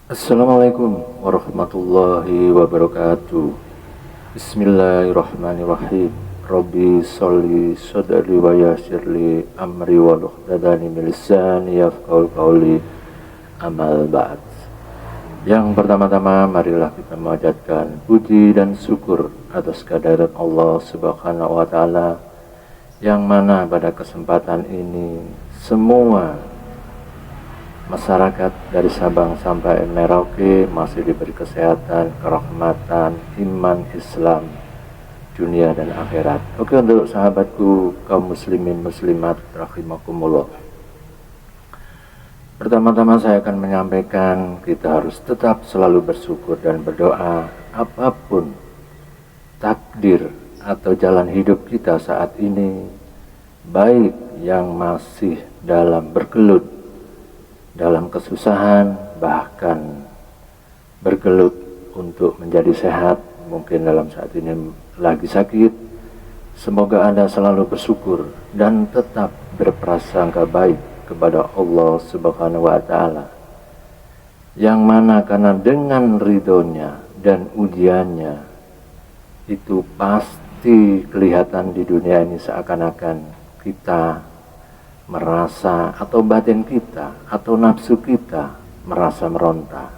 Assalamualaikum warahmatullahi wabarakatuh. Bismillahirrahmanirrahim. Rabbi sholli sodri wa yassirli amri wa luqdadani min lisani yafqahu qawli. Amal ba'd. Yang pertama-tama marilah kita memanjatkan puji dan syukur atas kehadirat Allah Subhanahu wa taala, yang mana pada kesempatan ini semua masyarakat dari Sabang sampai Merauke masih diberi kesehatan, kerahmatan, iman, Islam, dunia dan akhirat. Oke, untuk sahabatku kaum muslimin muslimat rahimakumullah, pertama-tama saya akan menyampaikan kita harus tetap selalu bersyukur dan berdoa apapun takdir atau jalan hidup kita saat ini, baik yang masih dalam bergelut dalam kesusahan, bahkan bergelut untuk menjadi sehat, mungkin dalam saat ini lagi sakit. Semoga Anda selalu bersyukur dan tetap berprasangka baik kepada Allah Subhanahu wa taala, yang mana karena dengan ridhonya dan ujiannya itu pasti kelihatan di dunia ini seakan-akan kita merasa, atau batin kita atau nafsu kita merasa meronta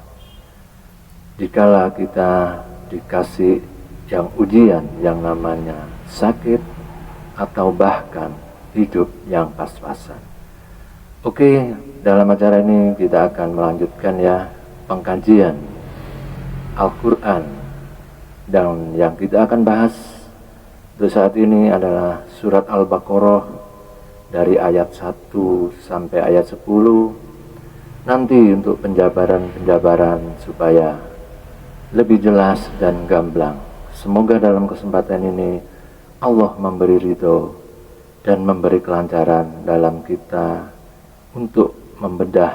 dikala kita dikasih yang ujian yang namanya sakit atau bahkan hidup yang pas-pasan. Oke, dalam acara ini kita akan melanjutkan pengkajian Al-Quran, dan yang kita akan bahas untuk saat ini adalah surat Al-Baqarah dari ayat 1 sampai ayat 10. Nanti untuk penjabaran supaya lebih jelas dan gamblang. Semoga dalam kesempatan ini Allah memberi ridho dan memberi kelancaran dalam kita untuk membedah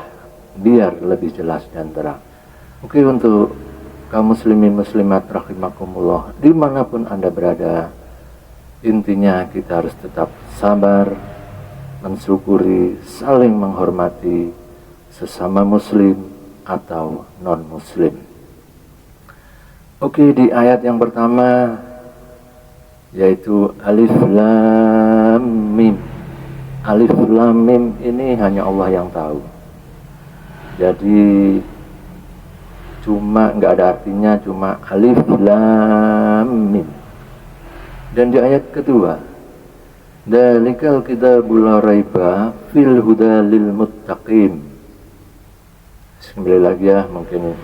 biar lebih jelas dan terang. Oke, untuk kaum muslimin muslimat rahimakumullah dimanapun Anda berada, intinya kita harus tetap sabar, mensyukuri, saling menghormati sesama muslim atau non muslim. Oke, di ayat yang pertama yaitu Alif Lam Mim. Alif Lam Mim ini hanya Allah yang tahu. Jadi cuma nggak ada artinya, cuma Alif Lam Mim. Dan di ayat kedua, Dalikal kitabul la raiba fil huda lil muttaqin. Kembali lagi mungkin.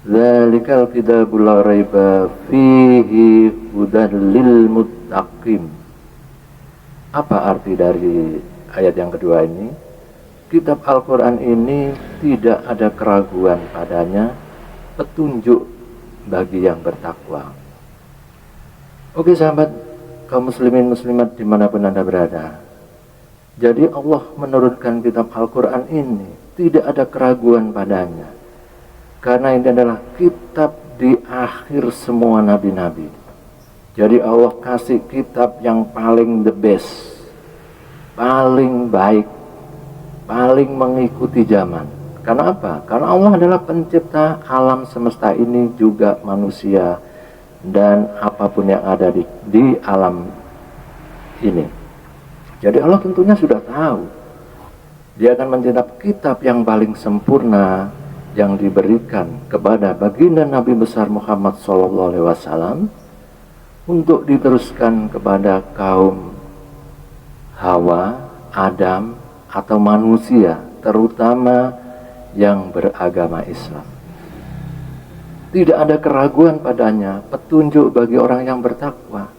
Dalikal kitabul la raiba fihi hudan lil muttaqin. Apa arti dari ayat yang kedua ini? Kitab Al-Quran ini tidak ada keraguan padanya, petunjuk bagi yang bertakwa. Oke sahabat kaum muslimin muslimat dimanapun Anda berada, jadi Allah menurunkan kitab Al-Quran ini tidak ada keraguan padanya, karena ini adalah kitab di akhir semua nabi-nabi. Jadi Allah kasih kitab yang paling the best, paling baik, paling mengikuti zaman. Karena apa? Karena Allah adalah pencipta alam semesta ini, juga manusia dan apapun yang ada di alam ini. Jadi Allah tentunya sudah tahu Dia akan mencetak kitab yang paling sempurna yang diberikan kepada baginda Nabi besar Muhammad SAW untuk diteruskan kepada kaum Hawa, Adam atau manusia, terutama yang beragama Islam. Tidak ada keraguan padanya, petunjuk bagi orang yang bertakwa.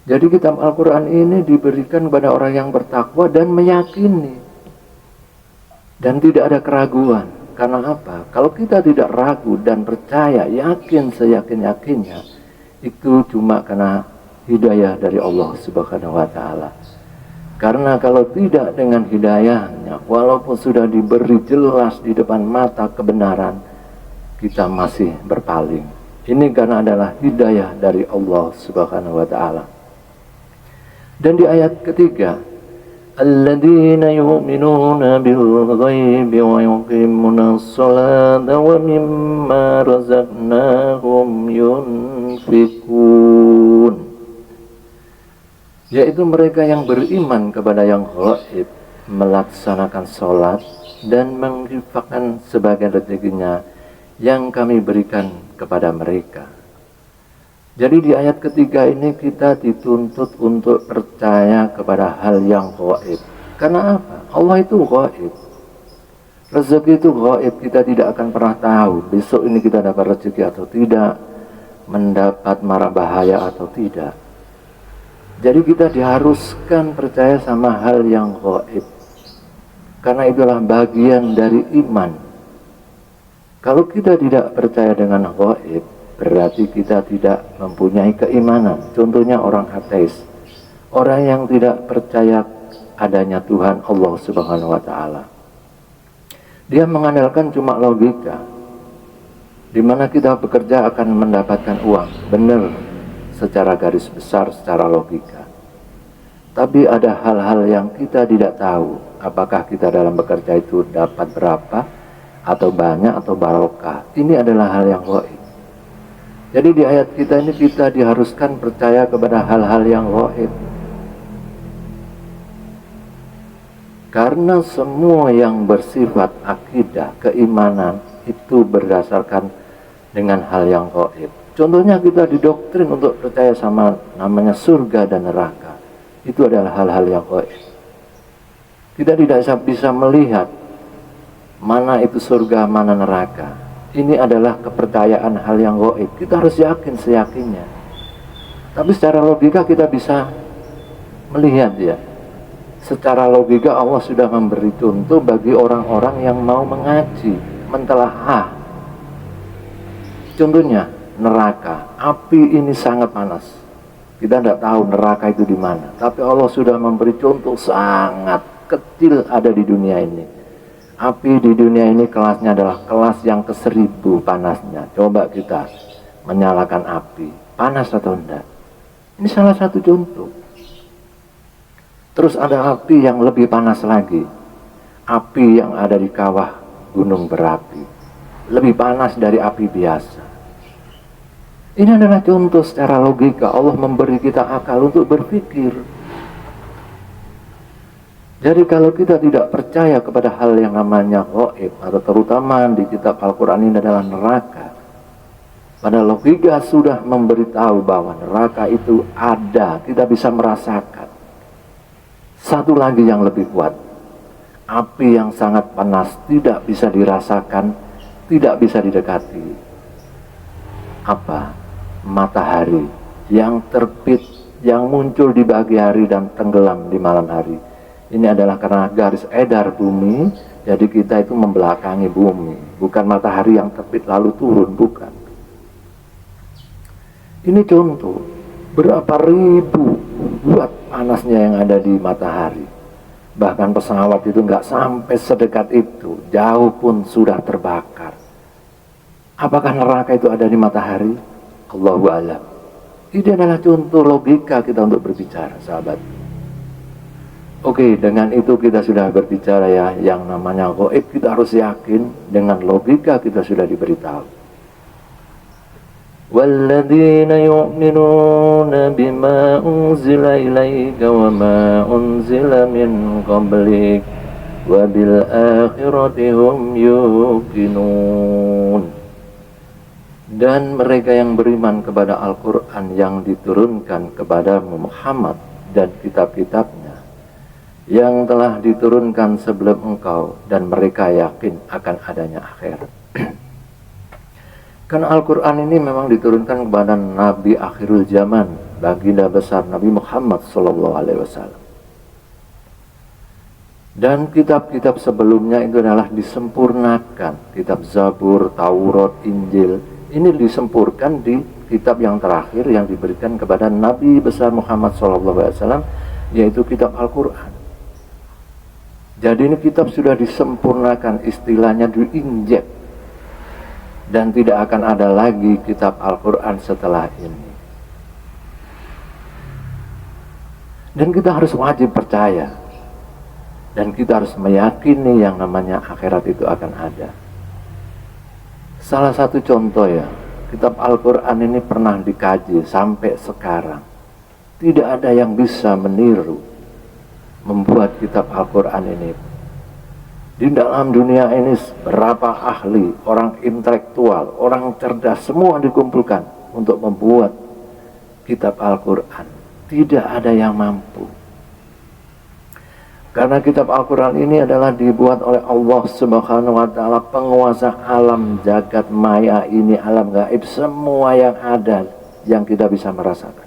Jadi kitab Al-Quran ini diberikan kepada orang yang bertakwa dan meyakini. Dan tidak ada keraguan. Karena apa? Kalau kita tidak ragu dan percaya, yakin seyakin-yakinnya, itu cuma karena hidayah dari Allah Subhanahu wa ta'ala. Karena kalau tidak dengan hidayahnya, walaupun sudah diberi jelas di depan mata kebenaran, kita masih berpaling. Ini karena adalah hidayah dari Allah Subhanahu wa ta'ala. Dan di ayat ketiga, alladzina yu'minuna bil ghaibi wa yuqimuna sholata wa mimma razaqnahum yunfikun, yaitu mereka yang beriman kepada yang gaib, melaksanakan sholat dan menginfakkan sebagian rezekinya yang kami berikan kepada mereka. Jadi di ayat ketiga ini kita dituntut untuk percaya kepada hal yang gaib. Karena apa? Allah itu gaib. Rezeki itu gaib, kita tidak akan pernah tahu besok ini kita dapat rezeki atau tidak, mendapat mara bahaya atau tidak. Jadi kita diharuskan percaya sama hal yang gaib, karena itulah bagian dari iman. Kalau kita tidak percaya dengan gaib, berarti kita tidak mempunyai keimanan. Contohnya orang ateis, orang yang tidak percaya adanya Tuhan Allah Subhanahu wa Ta'ala. Dia mengandalkan cuma logika, di mana kita bekerja akan mendapatkan uang, benar, secara garis besar, secara logika. Tapi ada hal-hal yang kita tidak tahu, apakah kita dalam bekerja itu dapat berapa, atau banyak, atau barokah. Ini adalah hal yang gaib. Jadi di ayat kita ini kita diharuskan percaya kepada hal-hal yang gaib. Karena semua yang bersifat akidah, keimanan, itu berdasarkan dengan hal yang gaib. Contohnya kita didoktrin untuk percaya sama namanya surga dan neraka. Itu adalah hal-hal yang gaib. Kita tidak bisa melihat mana itu surga, mana neraka. Ini adalah kepercayaan hal yang gaib. Kita harus yakin seyakinnya. Tapi secara logika kita bisa melihat ya. Secara logika Allah sudah memberi contoh bagi orang-orang yang mau mengaji, mentelaah. Contohnya neraka, api ini sangat panas. Kita tidak tahu neraka itu di mana, tapi Allah sudah memberi contoh sangat kecil ada di dunia ini. Api di dunia ini kelasnya adalah kelas yang ke-1000 panasnya. Coba kita menyalakan api, panas atau enggak? Ini salah satu contoh. Terus ada api yang lebih panas lagi, api yang ada di kawah gunung berapi, lebih panas dari api biasa. Ini adalah contoh secara logika. Allah memberi kita akal untuk berpikir. Jadi kalau kita tidak percaya kepada hal yang namanya gaib, atau terutama di kitab Al-Quran ini adalah neraka, pada logika sudah memberitahu bahwa neraka itu ada, kita bisa merasakan. Satu lagi yang lebih kuat, api yang sangat panas, tidak bisa dirasakan, tidak bisa didekati. Apa? Matahari yang terbit, yang muncul di pagi hari dan tenggelam di malam hari. Ini adalah karena garis edar bumi, jadi kita itu membelakangi bumi, bukan matahari yang terbit lalu turun, bukan. Ini contoh, berapa ribu watt panasnya yang ada di matahari. Bahkan pesawat itu nggak sampai sedekat itu, jauh pun sudah terbakar. Apakah neraka itu ada di matahari? Allahu a'lam. Ini adalah contoh logika kita untuk berbicara, sahabat. Oke, dengan itu kita sudah berbicara ya, yang namanya gaib kita harus yakin, dengan logika kita sudah diberitahu. Walladzina yu'minuna bima unzila ilaika wa ma unzila min qablik wa bil akhirati hum yuqinun. Dan mereka yang beriman kepada Al-Quran yang diturunkan kepada Muhammad dan kitab-kitabnya yang telah diturunkan sebelum engkau, dan mereka yakin akan adanya akhirat. Karena Al-Quran ini memang diturunkan kepada Nabi akhirul zaman, baginda besar Nabi Muhammad SAW. Dan kitab-kitab sebelumnya itu adalah disempurnakan. Kitab Zabur, Taurat, Injil, ini disempurnakan di kitab yang terakhir yang diberikan kepada Nabi besar Muhammad SAW, yaitu kitab Al-Quran. Jadi ini kitab sudah disempurnakan, istilahnya diinjek, dan tidak akan ada lagi kitab Al-Quran setelah ini. Dan kita harus wajib percaya Dan kita harus meyakini yang namanya akhirat itu akan ada. Salah satu contoh ya, kitab Al-Quran ini pernah dikaji sampai sekarang. Tidak ada yang bisa meniru membuat kitab Al-Quran ini. Di dalam dunia ini berapa ahli, orang intelektual, orang cerdas, semua dikumpulkan untuk membuat kitab Al-Quran. Tidak ada yang mampu. Karena kitab Al-Quran ini adalah dibuat oleh Allah Subhanahu wa Ta'ala, penguasa alam jagat maya ini, alam gaib, semua yang ada yang kita bisa merasakan.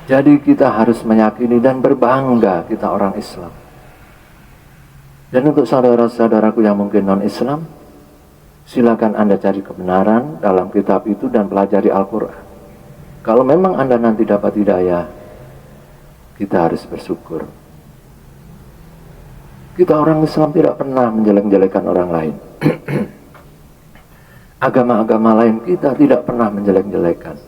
Jadi kita harus meyakini dan berbangga kita orang Islam. Dan untuk saudara-saudaraku yang mungkin non-Islam, silakan Anda cari kebenaran dalam kitab itu dan pelajari Al-Quran. Kalau memang Anda nanti dapat hidayah, kita harus bersyukur. Kita orang Islam tidak pernah menjelek-jelekan orang lain. Agama-agama lain kita tidak pernah menjelek-jelekan.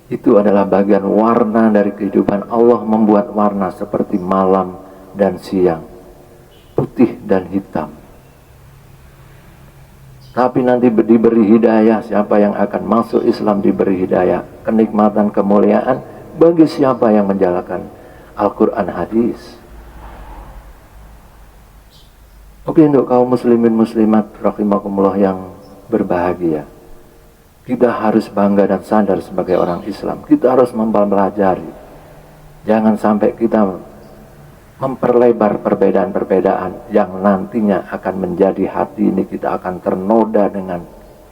Itu adalah bagian warna dari kehidupan. Allah membuat warna seperti malam dan siang, putih dan hitam. Tapi nanti diberi hidayah, siapa yang akan masuk Islam diberi hidayah, kenikmatan, kemuliaan bagi siapa yang menjalankan Al-Quran hadis. Oke, untuk kaum muslimin muslimat rahimakumullah yang berbahagia, kita harus bangga dan sadar sebagai orang Islam. Kita harus mempelajari. Jangan sampai kita memperlebar perbedaan-perbedaan yang nantinya akan menjadi hati ini kita akan ternoda dengan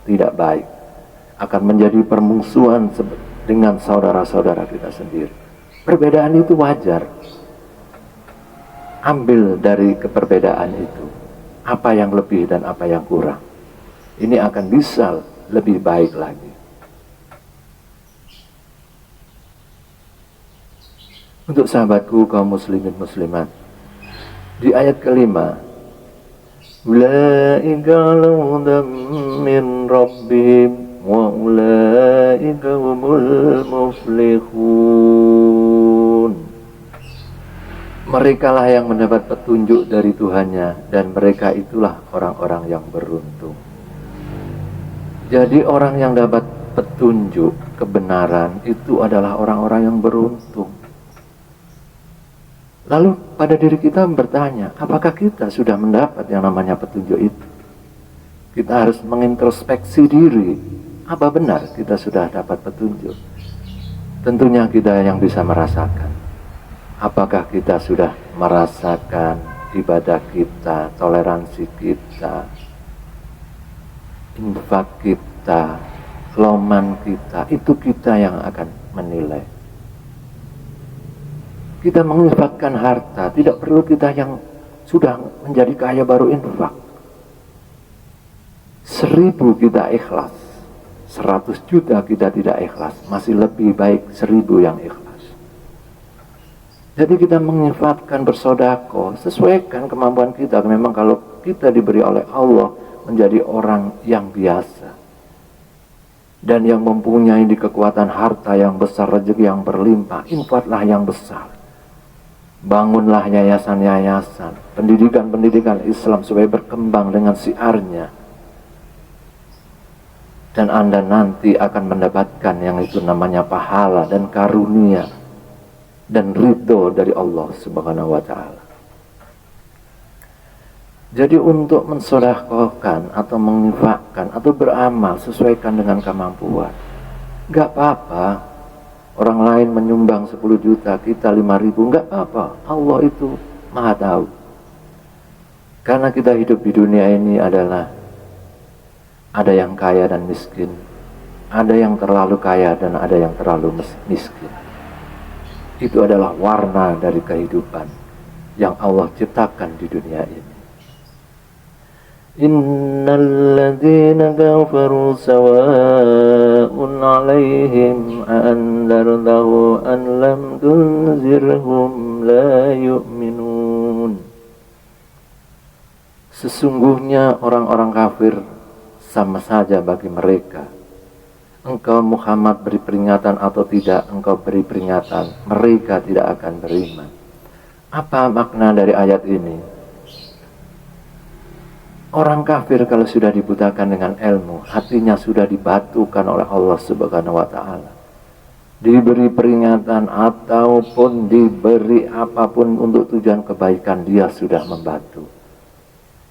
tidak baik. Akan menjadi permusuhan dengan saudara-saudara kita sendiri. Perbedaan itu wajar. Ambil dari keperbedaan itu apa yang lebih dan apa yang kurang. Ini akan bisa lebih baik lagi. Untuk sahabatku kaum muslimin muslimat, di ayat kelima, ulaika lahum min rabbihim wa ulaika humul muflihun. Mereka lah yang mendapat petunjuk dari Tuhannya, dan mereka itulah orang-orang yang beruntung. Jadi orang yang dapat petunjuk kebenaran itu adalah orang-orang yang beruntung. Lalu pada diri kita bertanya, apakah kita sudah mendapat yang namanya petunjuk itu? Kita harus mengintrospeksi diri. Apa benar kita sudah dapat petunjuk? Tentunya kita yang bisa merasakan. Apakah kita sudah merasakan ibadah kita, toleransi kita, infak kita, loman kita, itu kita yang akan menilai. Kita menginfakkan harta, tidak perlu kita yang sudah menjadi kaya baru infak. 1000 kita ikhlas, 100 juta kita tidak ikhlas, masih lebih baik 1000 yang ikhlas. Jadi kita menginfakkan, bersodako, sesuaikan kemampuan kita. Memang kalau kita diberi oleh Allah menjadi orang yang biasa dan yang mempunyai di kekuatan harta yang besar, rezeki yang berlimpah, infaklah yang besar. Bangunlah yayasan-yayasan, pendidikan-pendidikan Islam supaya berkembang dengan siarnya. Dan Anda nanti akan mendapatkan yang itu namanya pahala dan karunia dan ridho dari Allah Subhanahu wa Ta'ala. Jadi untuk mensedekahkan atau menginfakkan atau beramal sesuaikan dengan kemampuan. Gak apa-apa orang lain menyumbang 10 juta, kita 5.000, gak apa-apa. Allah itu maha tahu. Karena kita hidup di dunia ini adalah ada yang kaya dan miskin, ada yang terlalu kaya dan ada yang terlalu miskin. Itu adalah warna dari kehidupan yang Allah ciptakan di dunia ini. Innal ladzina kafaru sawa'un 'alaihim a'andartahu an lam tunzirhum la yu'minun. Sesungguhnya orang-orang kafir sama saja bagi mereka. Engkau Muhammad beri peringatan atau tidak engkau beri peringatan, mereka tidak akan beriman. Apa makna dari ayat ini? Orang kafir kalau sudah dibutakan dengan ilmu, hatinya sudah dibatukan oleh Allah Subhanahu wa Ta'ala. Diberi peringatan ataupun diberi apapun untuk tujuan kebaikan, dia sudah membatu.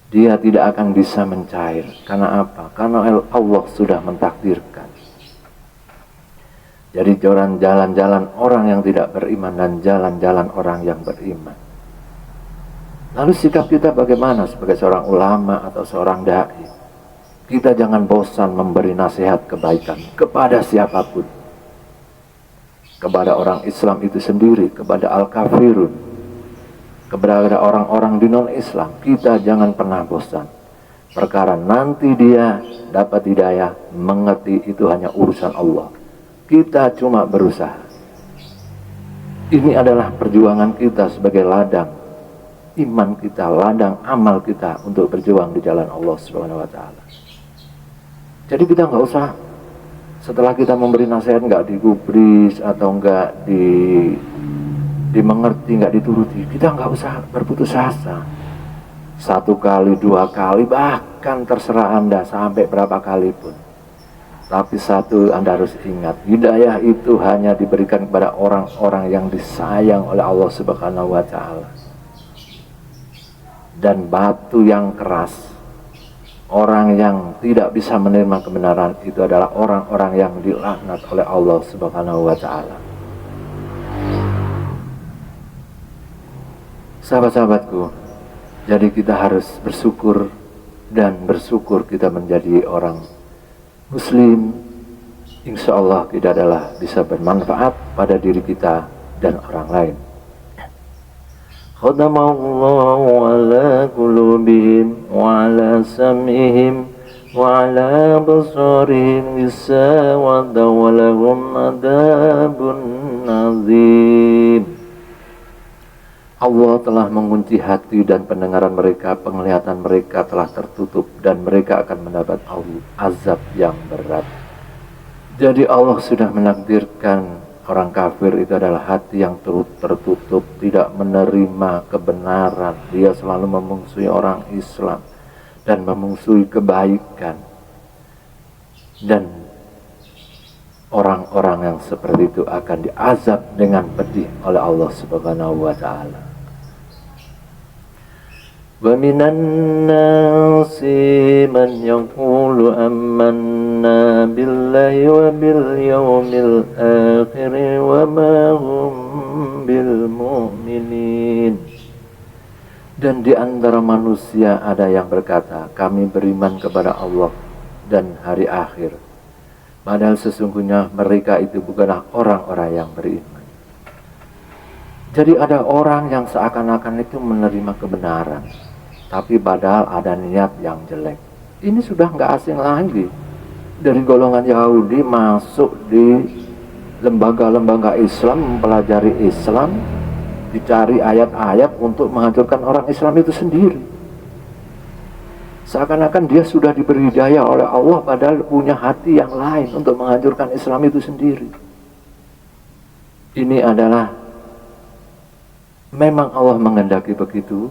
Dia tidak akan bisa mencair. Karena apa? Karena Allah sudah mentakdirkan. Jadi jalan-jalan orang yang tidak beriman dan jalan-jalan orang yang beriman. Lalu sikap kita bagaimana sebagai seorang ulama atau seorang dai? Kita jangan bosan memberi nasihat kebaikan kepada siapapun. Kepada orang Islam itu sendiri, kepada al-kafirun, kepada orang-orang di non-Islam, kita jangan pernah bosan. Perkara nanti dia dapat hidayah, mengerti itu hanya urusan Allah. Kita cuma berusaha. Ini adalah perjuangan kita sebagai ladang iman kita, ladang amal kita untuk berjuang di jalan Allah Subhanahu wa Ta'ala. Jadi kita nggak usah setelah kita memberi nasihat nggak digubris atau nggak dimengerti, nggak dituruti, kita nggak usah berputus asa. 1 kali, 2 kali, bahkan terserah Anda sampai berapa kali pun. Tapi satu Anda harus ingat, hidayah itu hanya diberikan kepada orang-orang yang disayang oleh Allah Subhanahu wa Ta'ala. Dan batu yang keras, orang yang tidak bisa menerima kebenaran, itu adalah orang-orang yang dilaknat oleh Allah Subhanahu wa Ta'ala. Sahabat-sahabatku, jadi kita harus bersyukur, dan bersyukur kita menjadi orang Muslim. Insya Allah kita adalah bisa bermanfaat pada diri kita dan orang lain. Khadamallahu ala qulubihim wa ala sam'ihim wa ala basarihim gisawata wa lahum adabun azim. Allah telah mengunci hati dan pendengaran mereka, penglihatan mereka telah tertutup, dan mereka akan mendapat azab yang berat. Jadi Allah sudah menakdirkan orang kafir itu adalah hati yang tertutup, tidak menerima kebenaran. Dia selalu memusuhi orang Islam dan memusuhi kebaikan. Dan orang-orang yang seperti itu akan diazab dengan pedih oleh Allah Subhanahu wa Ta'ala. Wa minan nasi man yaqulu amanna billahi wa bil yawmil akhir wa ma hum bil mu'minin. Dan di antara manusia ada yang berkata, kami beriman kepada Allah dan hari akhir, padahal sesungguhnya mereka itu bukanlah orang-orang yang beriman. Jadi ada orang yang seakan-akan itu menerima kebenaran, tapi padahal ada niat yang jelek. Ini sudah nggak asing lagi. Dari golongan Yahudi masuk di lembaga-lembaga Islam, mempelajari Islam, dicari ayat-ayat untuk menghancurkan orang Islam itu sendiri. Seakan-akan dia sudah diberi hidayah oleh Allah, padahal punya hati yang lain untuk menghancurkan Islam itu sendiri. Ini adalah memang Allah menghendaki begitu.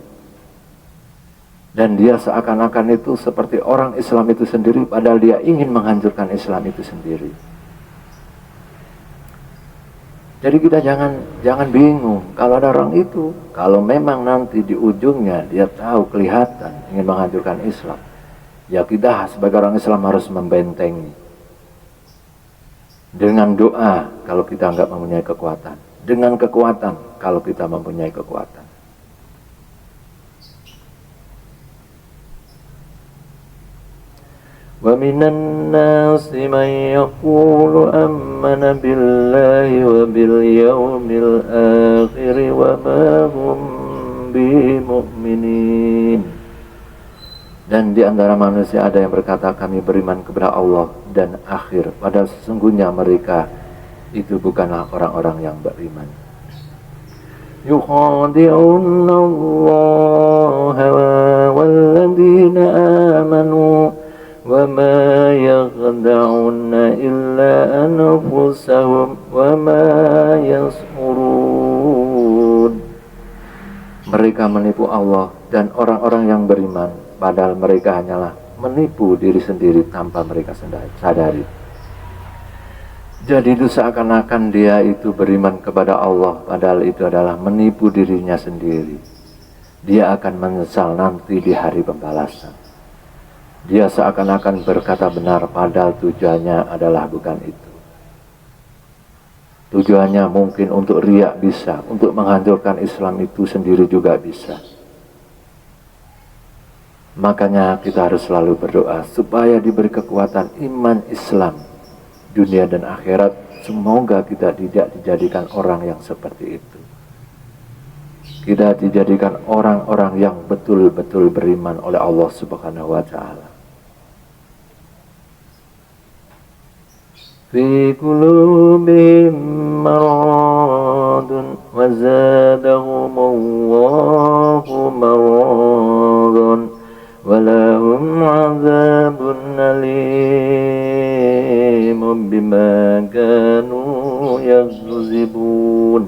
Dan dia seakan-akan itu seperti orang Islam itu sendiri, padahal dia ingin menghancurkan Islam itu sendiri. Jadi kita jangan bingung kalau ada orang itu. Kalau memang nanti di ujungnya dia tahu, kelihatan ingin menghancurkan Islam, ya kita sebagai orang Islam harus membentengi dengan doa kalau kita nggak mempunyai kekuatan, dengan kekuatan kalau kita mempunyai kekuatan. Wa minan nasi man yaqulu amanna billahi wa bil yawmil akhir wa ma hum bimu'minin. Dan di antara manusia ada yang berkata, kami beriman kepada Allah dan akhir, padahal sesungguhnya mereka itu bukanlah orang-orang yang beriman. Yukhadi'una Allah walladzina amanu wa ma yakhda'una illa anfusahum wa ma yash'urun. Mereka menipu Allah dan orang-orang yang beriman, padahal mereka hanyalah menipu diri sendiri tanpa mereka sadari. Jadi itu seakan-akan dia itu beriman kepada Allah, padahal itu adalah menipu dirinya sendiri. Dia akan menyesal nanti di hari pembalasan. Dia seakan-akan berkata benar, padahal tujuannya adalah bukan itu. Tujuannya mungkin untuk riak bisa, untuk menghancurkan Islam itu sendiri juga bisa. Makanya kita harus selalu berdoa supaya diberi kekuatan iman Islam dunia dan akhirat. Semoga kita tidak dijadikan orang yang seperti itu. Kita dijadikan orang-orang yang betul-betul beriman oleh Allah Subhanahu wa ta'ala. Fi qulubihim maradun wa zadahumullahu maradun wa lahum 'adzabun alim bima kanu yakzibun.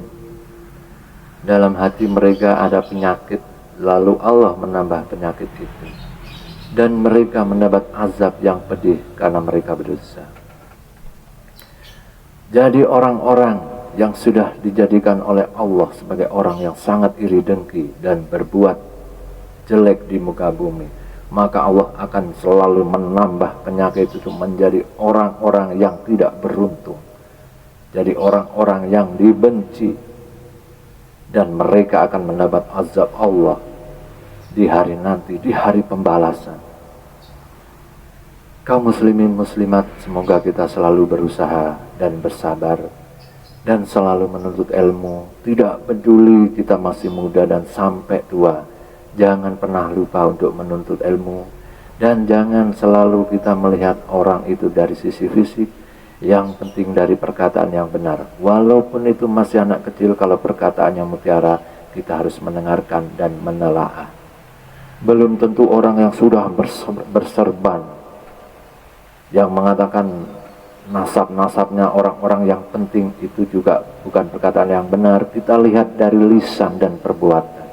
Dalam hati mereka ada penyakit, lalu Allah menambah penyakit itu, dan mereka mendapat azab yang pedih karena mereka berdosa. Jadi orang-orang yang sudah dijadikan oleh Allah sebagai orang yang sangat iri dengki dan berbuat jelek di muka bumi, maka Allah akan selalu menambah penyakit itu menjadi orang-orang yang tidak beruntung, jadi orang-orang yang dibenci, dan mereka akan mendapat azab Allah di hari nanti, di hari pembalasan. Kaum muslimin muslimat, semoga kita selalu berusaha dan bersabar dan selalu menuntut ilmu, tidak peduli kita masih muda dan sampai tua. Jangan pernah lupa untuk menuntut ilmu, dan jangan selalu kita melihat orang itu dari sisi fisik. Yang penting dari perkataan yang benar. Walaupun itu masih anak kecil, kalau perkataannya mutiara, kita harus mendengarkan dan menelaah. Belum tentu orang yang sudah berserban, yang mengatakan nasab-nasabnya orang-orang yang penting, itu juga bukan perkataan yang benar. Kita lihat dari lisan dan perbuatan.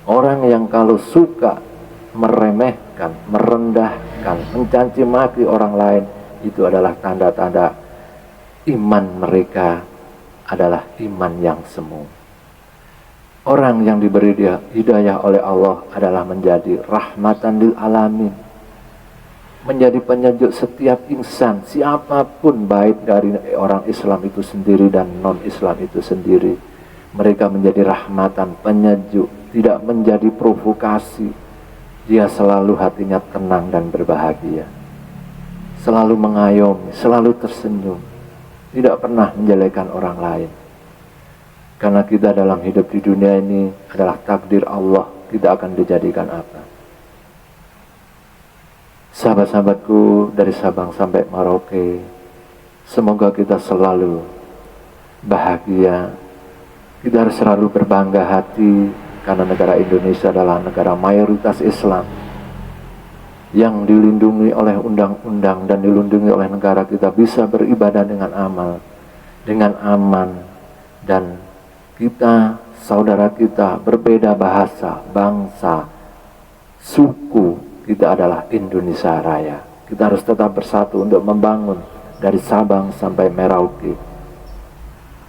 Orang yang kalau suka meremehkan, merendahkan, mencaci maki orang lain, itu adalah tanda-tanda iman mereka adalah iman yang semu. Orang yang diberi hidayah oleh Allah adalah menjadi rahmatan lil alamin, menjadi penyejuk setiap insan, siapapun, baik dari orang Islam itu sendiri dan non-Islam itu sendiri. Mereka menjadi rahmatan, penyejuk, tidak menjadi provokasi. Dia selalu hatinya tenang dan berbahagia, selalu mengayomi, selalu tersenyum, tidak pernah menjelekan orang lain. Karena kita dalam hidup di dunia ini adalah takdir Allah, kita akan dijadikan apa. Sahabat-sahabatku dari Sabang sampai Merauke, semoga kita selalu bahagia. Kita harus selalu berbangga hati, karena negara Indonesia adalah negara mayoritas Islam, yang dilindungi oleh undang-undang dan dilindungi oleh negara. Kita bisa beribadah dengan aman, dan kita, saudara kita, berbeda bahasa, bangsa, suku, kita adalah Indonesia Raya. Kita harus tetap bersatu untuk membangun dari Sabang sampai Merauke.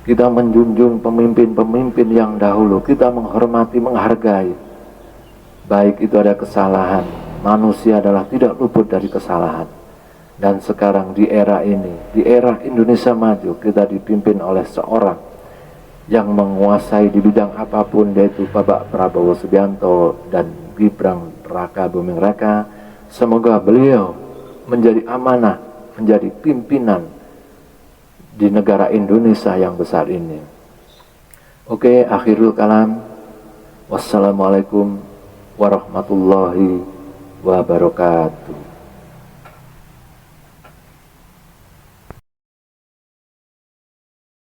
Kita menjunjung pemimpin-pemimpin yang dahulu, kita menghormati, menghargai. Baik itu ada kesalahan, manusia adalah tidak luput dari kesalahan. Dan sekarang di era ini, di era Indonesia maju, kita dipimpin oleh seorang yang menguasai di bidang apapun, yaitu Bapak Prabowo Subianto dan Gibran Raka Buming Raka. Semoga beliau menjadi amanah, menjadi pimpinan di negara Indonesia yang besar ini. Oke, akhirul kalam. Wassalamualaikum warahmatullahi wabarakatuh.